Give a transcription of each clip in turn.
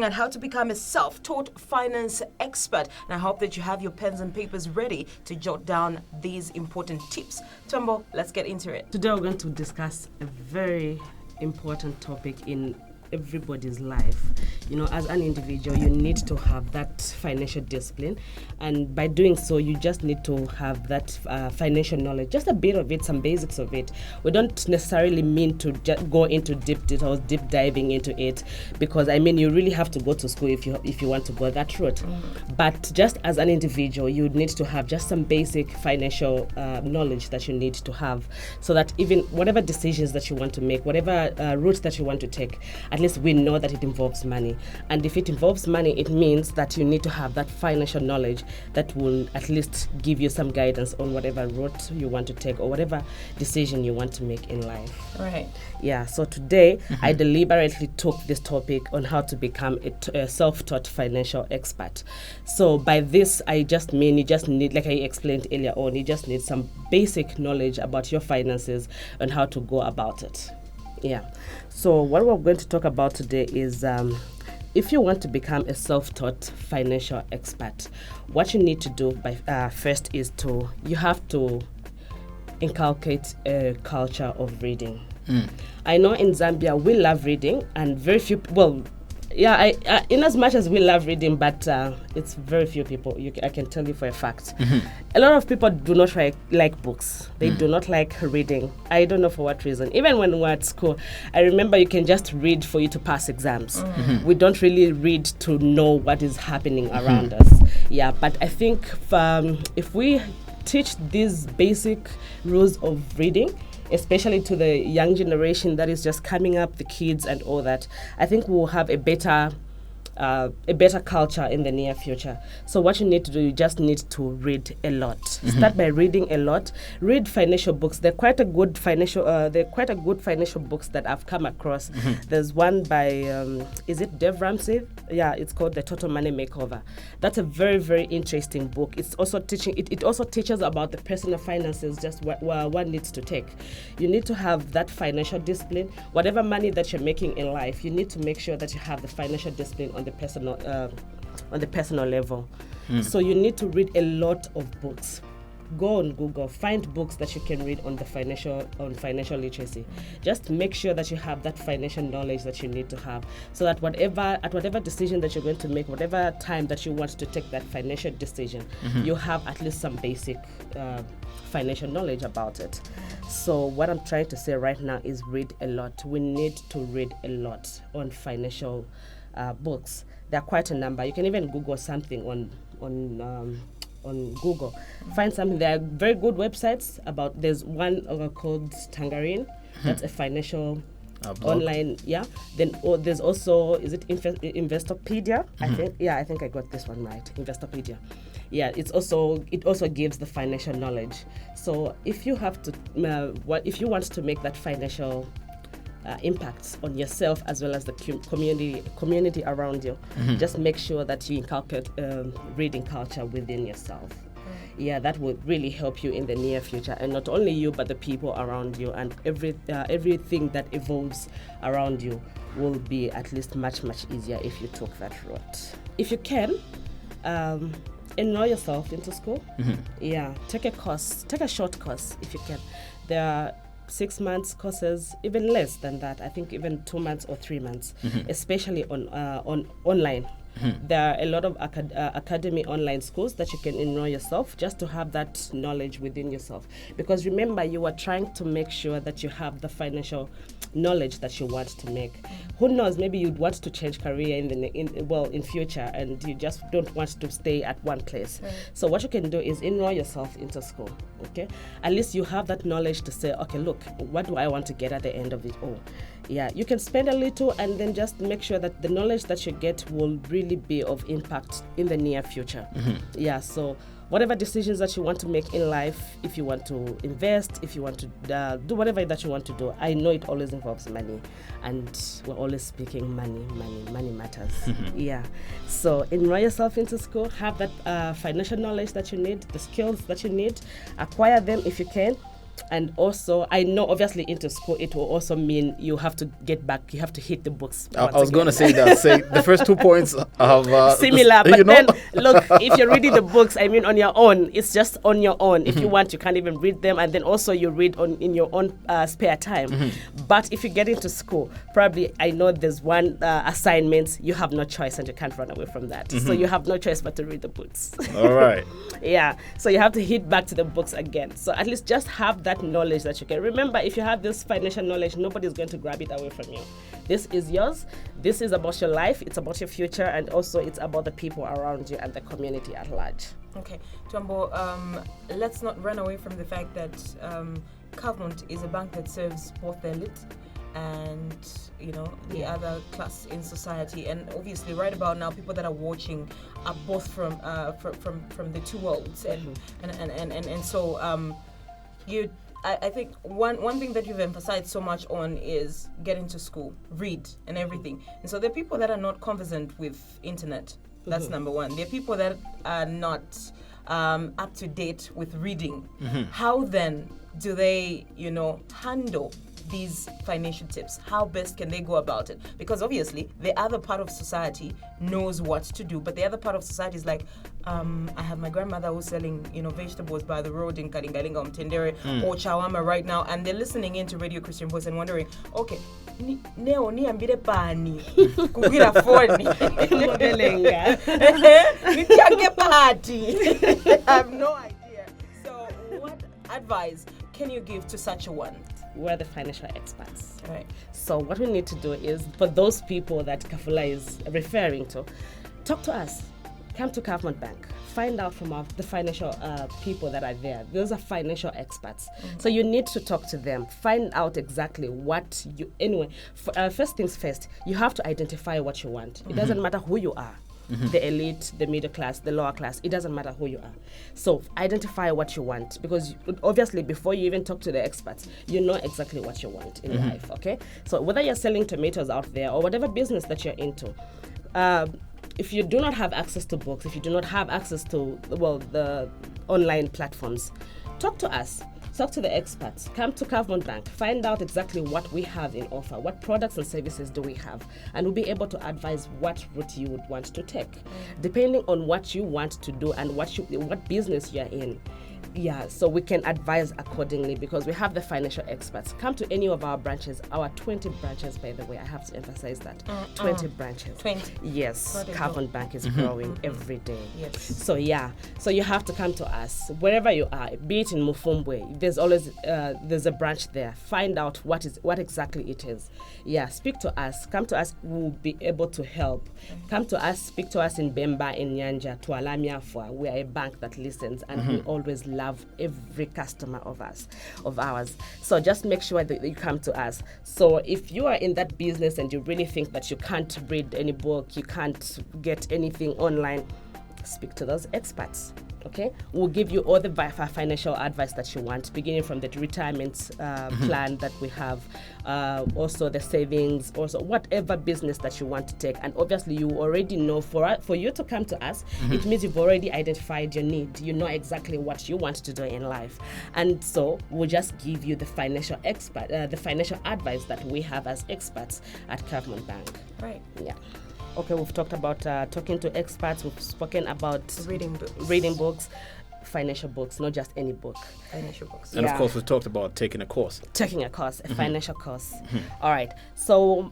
looking at how to become a self-taught finance expert. And I hope that you have your pens and papers ready to jot down these important tips. Tombo, let's get into it. Today we're going to discuss a very important topic in everybody's life. You know, as an individual, you need to have that financial discipline, and by doing so, you just need to have that financial knowledge, just a bit of it, some basics of it. We don't necessarily mean to go into deep details, deep diving into it, because I mean, you really have to go to school if you want to go that route. But just as an individual, you need to have just some basic financial knowledge that you need to have, so that even whatever decisions that you want to make, whatever route that you want to take, at least we know that it involves money. And if it involves money, it means that you need to have that financial knowledge that will at least give you some guidance on whatever route you want to take or whatever decision you want to make in life. Right. Yeah, so today I deliberately took this topic on how to become a self-taught financial expert. So by this, I just mean you just need, like I explained earlier on, you just need some basic knowledge about your finances and how to go about it. Yeah. So what we're going to talk about today is if you want to become a self-taught financial expert, what you need to do first is you have to inculcate a culture of reading. I know in Zambia we love reading, and very few, in as much as we love reading, but it's very few people, I can tell you for a fact. A lot of people do not like books. They do not like reading. I don't know for what reason. Even when we were at school, I remember you can just read for you to pass exams. We don't really read to know what is happening around us. Yeah, but I think if we teach these basic rules of reading, especially to the young generation that is just coming up, the kids and all that, I think we'll have a better culture in the near future. So what you need to do, you just need to read a lot. Start by reading a lot. Read financial books. They're quite a good financial books that I've come across. There's one by is it Dave Ramsey? Yeah, it's called The Total Money Makeover. That's a very, very interesting book. It's also teaching. It also teaches about the personal finances, just what one needs to take. You need to have that financial discipline. Whatever money that you're making in life, you need to make sure that you have the financial discipline on the personal level. So you need to read a lot of books. Go on Google, find books that you can read on financial literacy. Just make sure that you have that financial knowledge that you need to have, so that whatever decision that you're going to make, whatever time that you want to take that financial decision, you have at least some basic financial knowledge about it. So what I'm trying to say right now is read a lot. We need to read a lot on financial books. There are quite a number. You can even Google something on Google. Find something. There are very good websites about. There's one called Tangerine. That's a financial online. Yeah. Then there's also, is it Investopedia? I think I got this one right. Investopedia. Yeah. It also gives the financial knowledge. So if you have to, if you want to make that financial impacts on yourself as well as the community around you, just make sure that you inculcate reading culture within yourself. Yeah, that will really help you in the near future, and not only you but the people around you, and everything that evolves around you will be at least much easier if you took that route. If you can, enroll yourself into school. Yeah, take a short course if you can. There are 6 months courses, even less than that. I think even 2 months or 3 months, especially on online. There are a lot of academy online schools that you can enroll yourself, just to have that knowledge within yourself. Because remember, you are trying to make sure that you have the financial knowledge that you want to make. Who knows, maybe you'd want to change career in future, and you just don't want to stay at one place. So what you can do is enroll yourself into school. Okay, at least you have that knowledge to say, okay, look, what do I want to get at the end of it all? Yeah, you can spend a little and then just make sure that the knowledge that you get will really be of impact in the near future. Yeah, so whatever decisions that you want to make in life, if you want to invest, if you want to do whatever that you want to do, I know it always involves money, and we're always speaking money matters. Yeah, so enroll yourself into school, have that financial knowledge that you need, the skills that you need, acquire them if you can, And also, I know obviously into school, it will also mean you have to get back, you have to hit the books. I was going to say that. Say the first 2 points have similar, but then look, if you're reading the books, I mean, on your own, it's just on your own. If you want, you can't even read them, and then also you read in your own spare time. But if you get into school, probably I know there's one assignment, you have no choice, and you can't run away from that. So you have no choice but to read the books. All right. Yeah, so you have to hit back to the books again. So at least just have that knowledge that you can. Remember, if you have this financial knowledge, nobody's going to grab it away from you. This is yours. This is about your life. It's about your future, and also it's about the people around you and the community at large. Okay, Twambo, let's not run away from the fact that Kavmont is a bank that serves both the elite and the other class in society, and obviously right about now people that are watching are both from the two worlds, and so I think one thing that you've emphasized so much on is getting to school, read and everything. And so there are people that are not conversant with internet. That's number one. There are people that are not up to date with reading. How then do they, handle these financial tips? How best can they go about it? Because obviously the other part of society knows what to do, but the other part of society is like, I have my grandmother who's selling, vegetables by the road in Kalingalinga Mtendere or Chawama right now, and they're listening into Radio Christian Voice and wondering, okay, neo niambire pani kugira phone modelenga nitiage party. I have no idea. So what advice can you give to such a one? We're the financial experts. Right. So what we need to do is, for those people that Kafula is referring to, talk to us. Come to Kavmont Bank. Find out from the financial people that are there. Those are financial experts. So you need to talk to them. Find out exactly what you... Anyway, first things first, you have to identify what you want. It doesn't matter who you are. The elite, the middle class, the lower class, it doesn't matter who you are. So identify what you want, because obviously before you even talk to the experts, you know exactly what you want in life, okay? So whether you're selling tomatoes out there or whatever business that you're into, if you do not have access to books, if you do not have access to, the online platforms, talk to us. Talk to the experts. Come to Kavmont Bank. Find out exactly what we have in offer. What products and services do we have? And we'll be able to advise what route you would want to take, depending on what you want to do and what business you're in. Yeah, so we can advise accordingly, because we have the financial experts. Come to any of our branches, our 20 branches, by the way. I have to emphasize that. 20 branches. 20. Yes, Kavmont Bank is growing every day. Yes. So yeah, so you have to come to us wherever you are, be it in Mufumbwe. There's always there's a branch there. Find out what exactly it is. Yeah, speak to us. Come to us. We'll be able to help. Come to us. Speak to us in Bemba, in Nyanja, Tualamiafwa. We are a bank that listens, and we always love every customer of ours. So just make sure that you come to us. So if you are in that business and you really think that you can't read any book, you can't get anything online, speak to those experts. Okay, we'll give you all the financial advice that you want, beginning from the retirement plan that we have, also the savings, also whatever business that you want to take. And obviously, you already know for you to come to us, it means you've already identified your need. You know exactly what you want to do in life, and so we'll just give you the financial advice that we have as experts at Kavmont Bank. Right. Yeah. Okay, we've talked about talking to experts. We've spoken about reading books, financial books, not just any book. Financial books. And of course, we talked about taking a course. A financial course. All right. So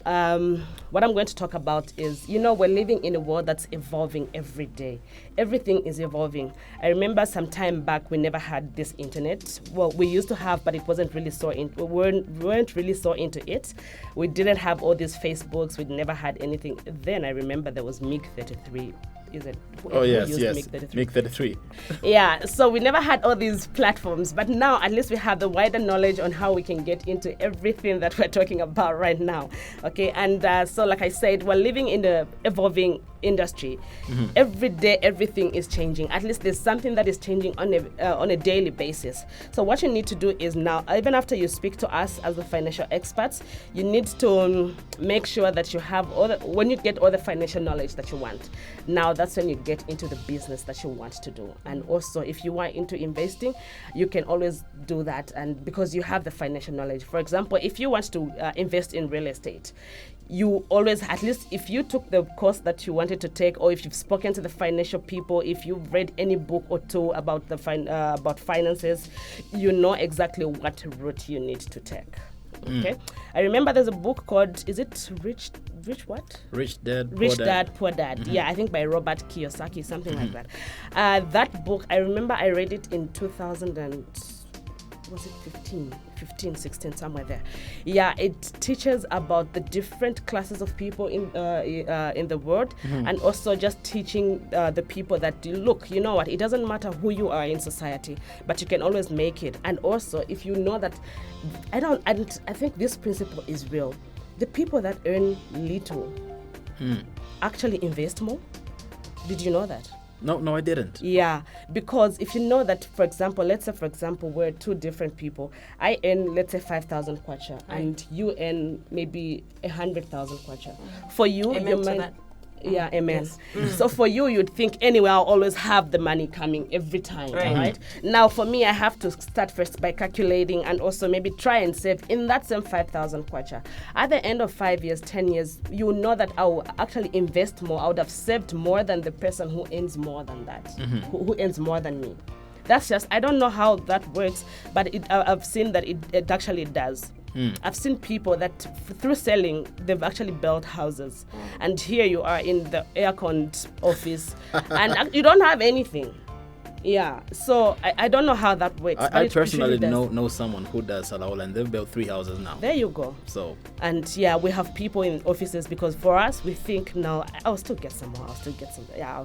what I'm going to talk about is, we're living in a world that's evolving every day. Everything is evolving. I remember some time back we never had this internet. Well, we used to have, but it wasn't really we weren't really so into it. We didn't have all these Facebooks. We never had anything. Then I remember there was MiG-33. Is it? Oh, yes. MiG-33. Yeah, so we never had all these platforms, but now at least we have the wider knowledge on how we can get into everything that we're talking about right now. Okay, and so like I said, we're living in the evolving industry, every day everything is changing. At least there's something that is changing on a daily basis. So what you need to do is now, even after you speak to us as the financial experts, you need to make sure that you have when you get all the financial knowledge that you want. Now that's when you get into the business that you want to do. And also, if you are into investing, you can always do that, and because you have the financial knowledge. For example, if you want to invest in real estate, you always, at least if you took the course that you wanted to take, or if you've spoken to the financial people, if you've read any book or two about about finances, you know exactly what route you need to take. Okay, I remember there's a book called, is it Rich what? Rich Dad, Poor Dad. Yeah, I think by Robert Kiyosaki, something like that. That book, I remember I read it in 2000 and was it 15, 16, somewhere there. Yeah, it teaches about the different classes of people in the world, and also just teaching the people that, look, you know what, it doesn't matter who you are in society, but you can always make it. And also, if you know that, I think this principle is real. The people that earn little actually invest more. Did you know that? No, I didn't. Yeah, because if you know that, for example, let's say, for example, we're two different people. I earn, let's say, 5,000 kwacha, and you earn maybe 100,000 kwacha. For you, Amen your to mind. that. Yeah, amen. Yes. So for you, you'd think, anyway, I'll always have the money coming every time, right? Now, for me, I have to start first by calculating, and also maybe try and save in that same 5,000 kwacha. At the end of 5 years, 10 years, you know that I will actually invest more. I would have saved more than the person who earns more than that, who earns more than me. That's just, I don't know how that works, but I've seen that it actually does. I've seen people that through selling, they've actually built houses. And here you are in the air-conned office and you don't have anything. Yeah, so I don't know how that works. I personally know someone who does Salaola, and they've built 3 houses now. There you go. So, and yeah, we have people in offices, because for us, we think, no, I'll still get some more. I'll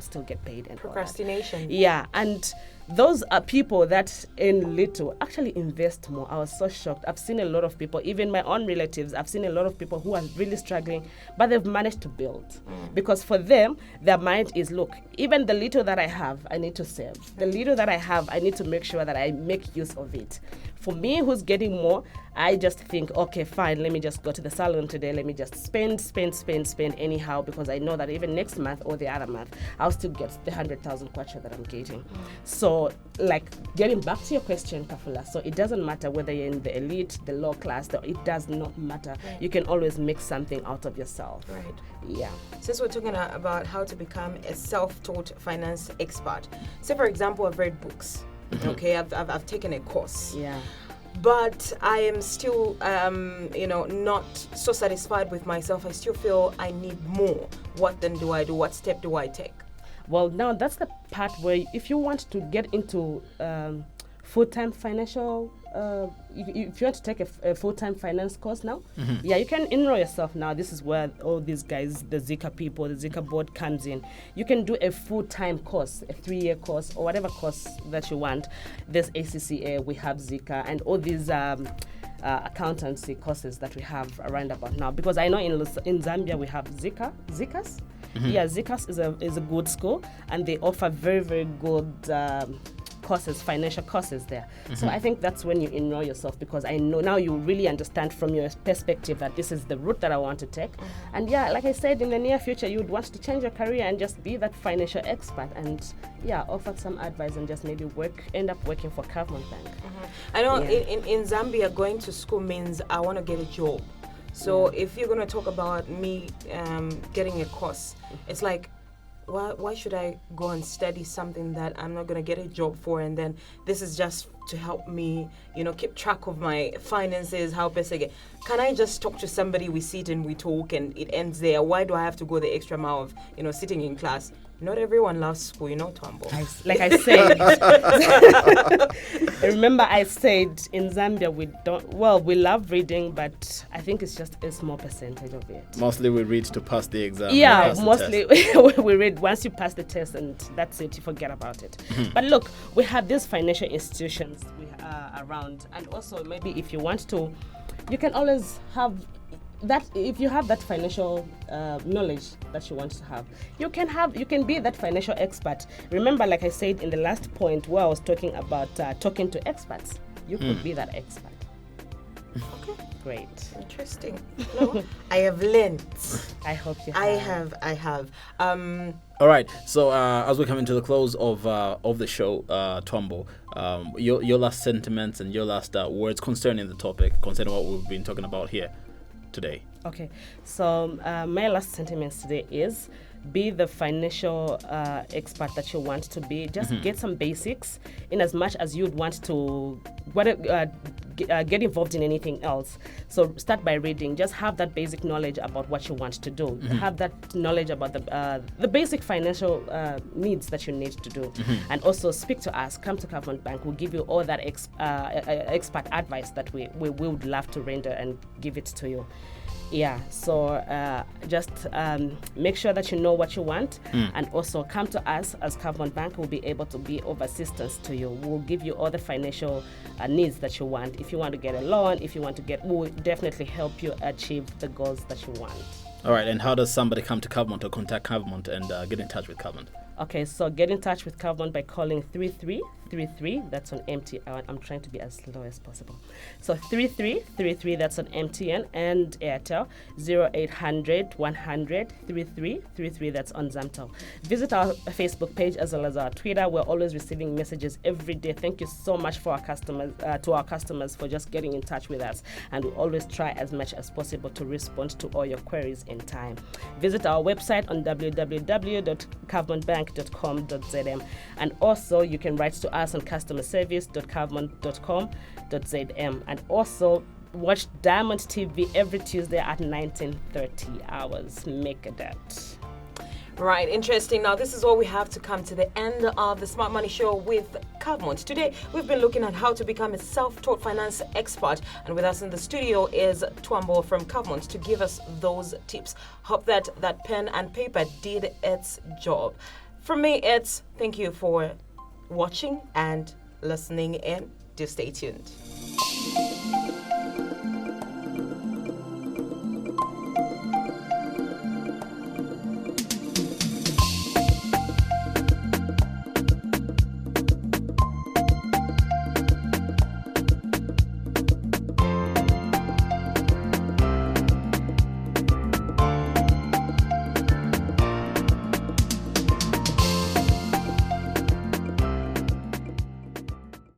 still get paid. And procrastination. Yeah, and those are people that earn little actually invest more. I was so shocked. I've seen a lot of people, even my own relatives, I've seen a lot of people who are really struggling, but they've managed to build. Because for them, their mind is, look, even the little that I have, I need to save. The little that I have, I need to make sure that I make use of it. For me, who's getting more, I just think, okay, fine, let me just go to the salon today. Let me just spend anyhow, because I know that even next month or the other month, I'll still get the 100,000 kwacha that I'm getting. So, like, getting back to your question, Kafula, so it doesn't matter whether you're in the elite, the low class, it does not matter. Right. You can always make something out of yourself. Right. Yeah. Since we're talking about how to become a self-taught finance expert, say, for example, I've read books. Okay, I've taken a course. Yeah. But I am still, not so satisfied with myself. I still feel I need more. What then do I do? What step do I take? Well, now that's the part where if you want to get into full-time financial, if you want to take a full-time finance course now, yeah, you can enroll yourself now. This is where all these guys, the Zika people, the Zika board comes in. You can do a full-time course, a 3-year course, or whatever course that you want. There's ACCA, we have Zika, and all these accountancy courses that we have around about now. Because I know in Zambia we have Zikas. Yeah, Zikas is a good school, and they offer very, very good courses, financial courses there. So I think that's when you enroll yourself, because I know now you really understand from your perspective that this is the route that I want to take. And yeah, like I said, in the near future, you would want to change your career and just be that financial expert, and yeah, offer some advice and just maybe end up working for Kavmont Bank. I know in Zambia, going to school means I want to get a job. So if you're going to talk about me getting a course, it's like, why should I go and study something that I'm not going to get a job for? And then this is just to help me, keep track of my finances, how best I get. Can I just talk to somebody, we sit and we talk, and it ends there? Why do I have to go the extra mile of, sitting in class? Not everyone loves school, Twambo. Like I said, remember I said in Zambia we love reading, but I think it's just a small percentage of it. Mostly we read to pass the exam. Yeah, mostly we read once you pass the test, and that's it, you forget about it. But look, we have these financial institutions around, and also maybe if you want to, you can always have that if you have that financial knowledge that you want to have, you can be that financial expert. Remember, like I said in the last point where I was talking about talking to experts, you could be that expert. Okay. Great. Interesting. No, I have learned. I hope you have. I have. All right. So as we come into the close of the show, Twambo, your last sentiments and your last words concerning the topic, concerning what we've been talking about here today. Okay. So my last sentiments today is be the financial expert that you want to be. Just get some basics in as much as you'd want to get involved in anything else. So start by reading. Just have that basic knowledge about what you want to do. Have that knowledge about the basic financial needs that you need to do. And also speak to us. Come to Covenant Bank. We'll give you all that expert advice that we would love to render and give it to you. Yeah, so just make sure that you know what you want, and also come to us as Covenant Bank. We'll be able to be of assistance to you. We'll give you all the financial needs that you want. If you want to get a loan, we'll definitely help you achieve the goals that you want. All right, and how does somebody come to Covenant or contact Covenant and get in touch with Covenant? Okay, so get in touch with Covenant by calling 3333. That's on MTN. I'm trying to be as slow as possible. So 3333, that's on MTN and Airtel. 0800 100 3333, that's on Zamtel. Visit our Facebook page as well as our Twitter. We're always receiving messages every day. Thank you so much for our customers for just getting in touch with us, and we always try as much as possible to respond to all your queries in time. Visit our website on www.covenantbank.com.zm, and also you can write to us on customerservice.covenant.com.zm, and also watch Diamond TV every Tuesday at 19:30 hours. Make a date. Right, interesting. Now, this is all we have to come to the end of the Smart Money Show with Covenant. Today, we've been looking at how to become a self-taught finance expert. And with us in the studio is Twambo from Covenant to give us those tips. Hope that pen and paper did its job. From me, it's thank you for watching and listening in. Do stay tuned.